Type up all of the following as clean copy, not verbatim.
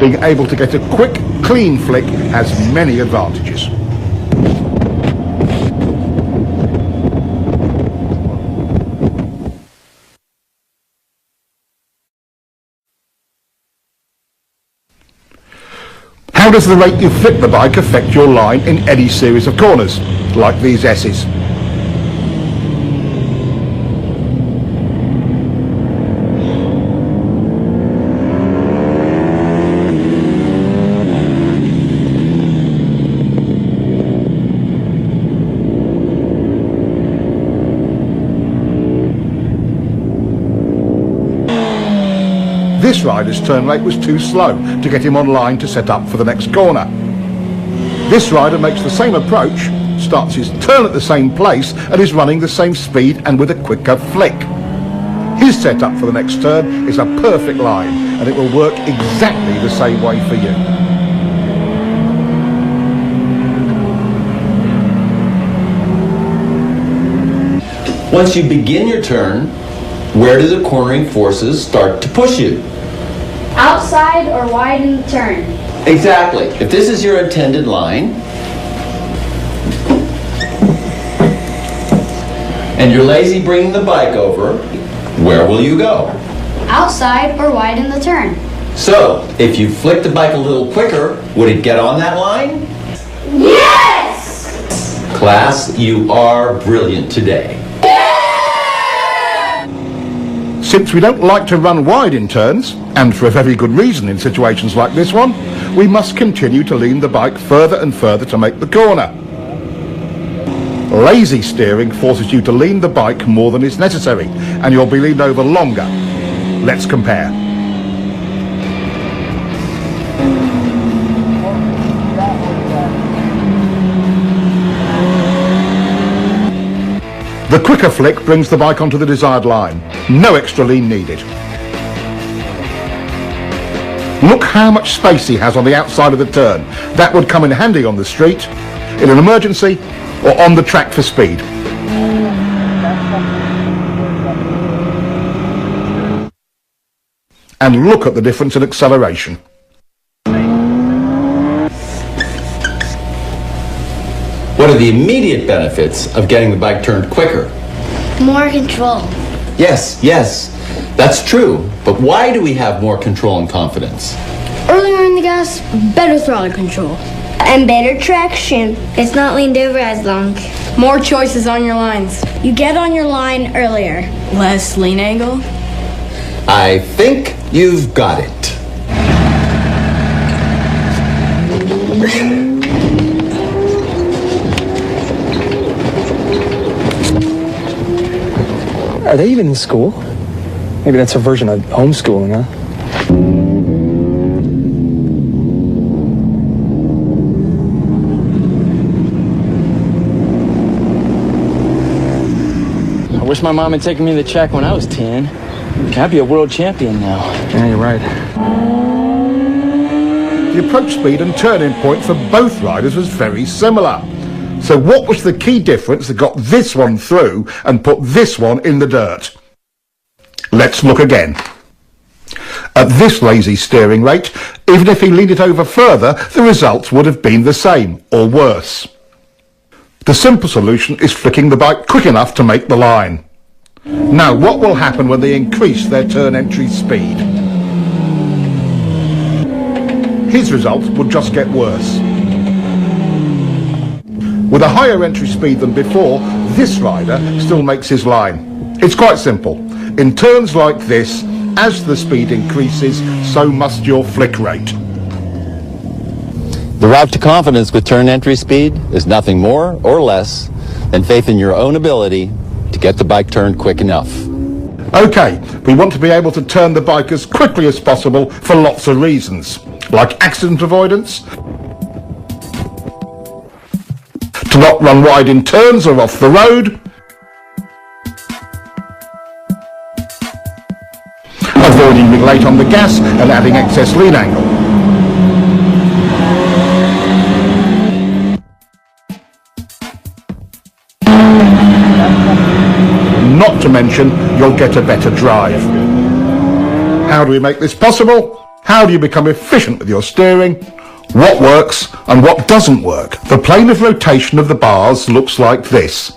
Being able to get a quick, clean flick has many advantages. How does the rate you flick the bike affect your line in any series of corners, like these S's? This rider's turn rate was too slow to get him on line to set up for the next corner. This rider makes the same approach, starts his turn at the same place and is running the same speed and with a quicker flick. His setup for the next turn is a perfect line and it will work exactly the same way for you. Once you begin your turn, where do the cornering forces start to push you? Outside or wide in the turn. Exactly. If this is your intended line, and you're lazy bringing the bike over, where will you go? Outside or wide in the turn. So, if you flick the bike a little quicker, would it get on that line? Yes! Class, you are brilliant today. Since we don't like to run wide in turns, and for a very good reason in situations like this one, we must continue to lean the bike further and further to make the corner. Lazy steering forces you to lean the bike more than is necessary, and you'll be leaned over longer. Let's compare. The quicker flick brings the bike onto the desired line. No extra lean needed. Look how much space he has on the outside of the turn. That would come in handy on the street, in an emergency, or on the track for speed. And look at the difference in acceleration. What are the immediate benefits of getting the bike turned quicker? More control. Yes, that's true. But why do we have more control and confidence? Earlier in the gas, better throttle control. And better traction. It's not leaned over as long. More choices on your lines. You get on your line earlier. Less lean angle. I think you've got it. Are they even in school? Maybe that's a version of homeschooling, huh? I wish my mom had taken me to the track when I was 10. I'd be a world champion now. Yeah, you're right. The approach speed and turning point for both riders was very similar. So what was the key difference that got this one through and put this one in the dirt? Let's look again. At this lazy steering rate, even if he leaned it over further, the results would have been the same, or worse. The simple solution is flicking the bike quick enough to make the line. Now, what will happen when they increase their turn entry speed? His results would just get worse. With a higher entry speed than before, this rider still makes his line. It's quite simple. In turns like this, as the speed increases, so must your flick rate. The route to confidence with turn entry speed is nothing more or less than faith in your own ability to get the bike turned quick enough. Okay, we want to be able to turn the bike as quickly as possible for lots of reasons, like accident avoidance, to not run wide in turns or off the road, avoiding being late on the gas and adding excess lean angle. Not to mention, you'll get a better drive. How do we make this possible? How do you become efficient with your steering? What works and what doesn't work? The plane of rotation of the bars looks like this.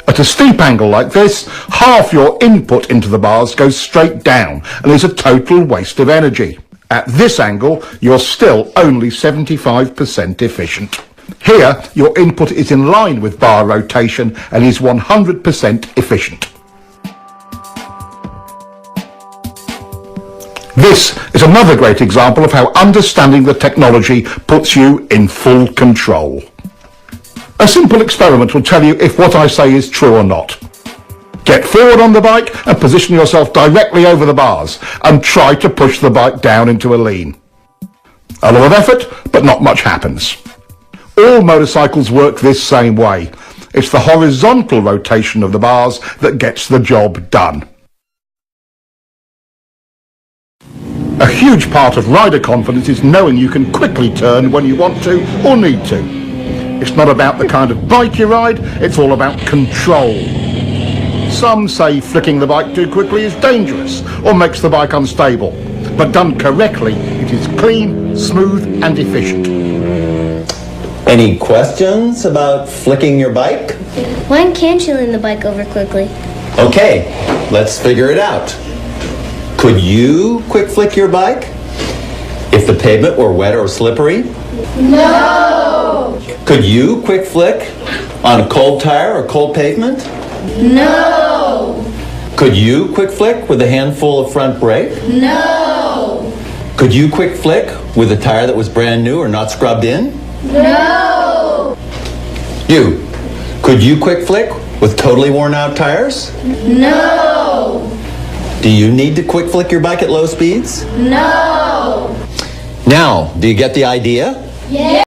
At a steep angle like this, half your input into the bars goes straight down and is a total waste of energy. At this angle, you're still only 75% efficient. Here, your input is in line with bar rotation and is 100% efficient. This is another great example of how understanding the technology puts you in full control. A simple experiment will tell you if what I say is true or not. Get forward on the bike and position yourself directly over the bars and try to push the bike down into a lean. A lot of effort, but not much happens. All motorcycles work this same way. It's the horizontal rotation of the bars that gets the job done. A huge part of rider confidence is knowing you can quickly turn when you want to or need to. It's not about the kind of bike you ride, it's all about control. Some say flicking the bike too quickly is dangerous or makes the bike unstable, but done correctly, it is clean, smooth and efficient. Any questions about flicking your bike? When can't you lean the bike over quickly? Okay, let's figure it out. Could you quick flick your bike if the pavement were wet or slippery? No! Could you quick flick on a cold tire or cold pavement? No! Could you quick flick with a handful of front brake? No! Could you quick flick with a tire that was brand new or not scrubbed in? No! You, could you quick flick with totally worn out tires? No! Do you need to quick flick your bike at low speeds? No! Now, do you get the idea? Yeah!